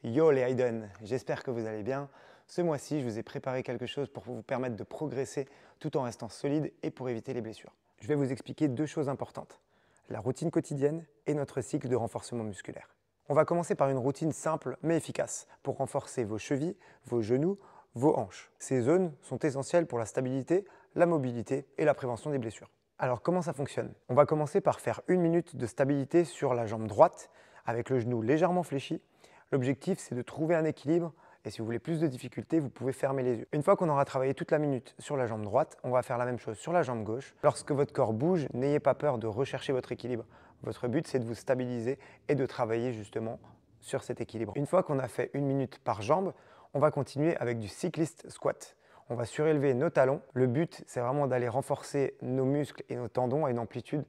Yo les Hayden, j'espère que vous allez bien. Ce mois-ci, je vous ai préparé quelque chose pour vous permettre de progresser tout en restant solide et pour éviter les blessures. Je vais vous expliquer deux choses importantes, la routine quotidienne et notre cycle de renforcement musculaire. On va commencer par une routine simple mais efficace pour renforcer vos chevilles, vos genoux, vos hanches. Ces zones sont essentielles pour la stabilité, la mobilité et la prévention des blessures. Alors comment ça fonctionne? On va commencer par faire 1 minute de stabilité sur la jambe droite avec le genou légèrement fléchi. L'objectif, c'est de trouver un équilibre et si vous voulez plus de difficultés, vous pouvez fermer les yeux. Une fois qu'on aura travaillé toute la minute sur la jambe droite, on va faire la même chose sur la jambe gauche. Lorsque votre corps bouge, n'ayez pas peur de rechercher votre équilibre. Votre but, c'est de vous stabiliser et de travailler justement sur cet équilibre. Une fois qu'on a fait 1 minute par jambe, on va continuer avec du cyclist squat. On va surélever nos talons. Le but, c'est vraiment d'aller renforcer nos muscles et nos tendons à une amplitude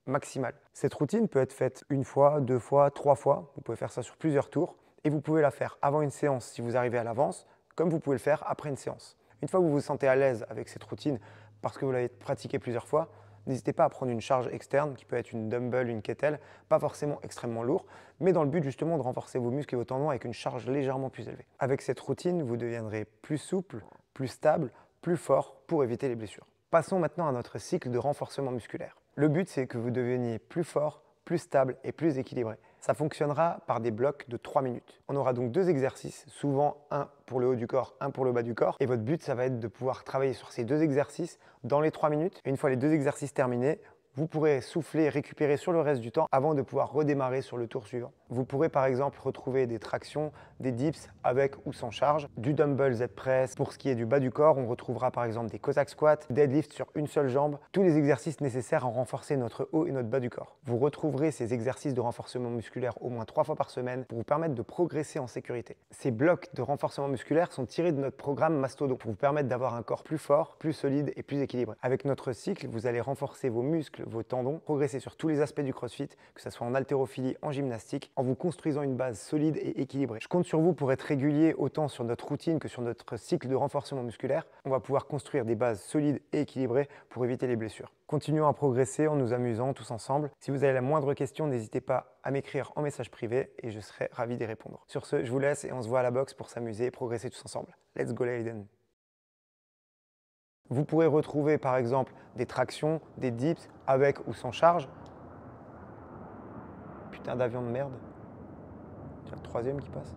maximale. Cette routine peut être faite 1 fois, 2 fois, 3 fois. Vous pouvez faire ça sur plusieurs tours. Et vous pouvez la faire avant une séance si vous arrivez à l'avance, comme vous pouvez le faire après une séance. Une fois que vous vous sentez à l'aise avec cette routine, parce que vous l'avez pratiquée plusieurs fois, n'hésitez pas à prendre une charge externe, qui peut être une dumbbell, une kettlebell, pas forcément extrêmement lourd, mais dans le but justement de renforcer vos muscles et vos tendons avec une charge légèrement plus élevée. Avec cette routine, vous deviendrez plus souple, plus stable, plus fort pour éviter les blessures. Passons maintenant à notre cycle de renforcement musculaire. Le but, c'est que vous deveniez plus fort, plus stable et plus équilibré. Ça fonctionnera par des blocs de 3 minutes. On aura donc 2 exercices, souvent un pour le haut du corps, un pour le bas du corps. Et votre but, ça va être de pouvoir travailler sur ces 2 exercices dans les 3 minutes. Et une fois les 2 exercices terminés, vous pourrez souffler et récupérer sur le reste du temps avant de pouvoir redémarrer sur le tour suivant. Vous pourrez par exemple retrouver des tractions, des dips avec ou sans charge, du dumbbell Z-press. Pour ce qui est du bas du corps, on retrouvera par exemple des Cossack squats, deadlift sur une seule jambe, tous les exercices nécessaires à renforcer notre haut et notre bas du corps. Vous retrouverez ces exercices de renforcement musculaire au moins 3 fois par semaine pour vous permettre de progresser en sécurité. Ces blocs de renforcement musculaire sont tirés de notre programme Mastodon pour vous permettre d'avoir un corps plus fort, plus solide et plus équilibré. Avec notre cycle, vous allez renforcer vos muscles, vos tendons, progresser sur tous les aspects du CrossFit, que ce soit en haltérophilie, en gymnastique, en vous construisant une base solide et équilibrée. Je compte sur vous pour être régulier autant sur notre routine que sur notre cycle de renforcement musculaire. On va pouvoir construire des bases solides et équilibrées pour éviter les blessures. Continuons à progresser en nous amusant tous ensemble. Si vous avez la moindre question, n'hésitez pas à m'écrire en message privé et je serai ravi d'y répondre. Sur ce, je vous laisse et on se voit à la boxe pour s'amuser et progresser tous ensemble. Let's go Leiden! Vous pourrez retrouver par exemple des tractions, des dips avec ou sans charge. Putain d'avion de merde. Il y a le troisième qui passe.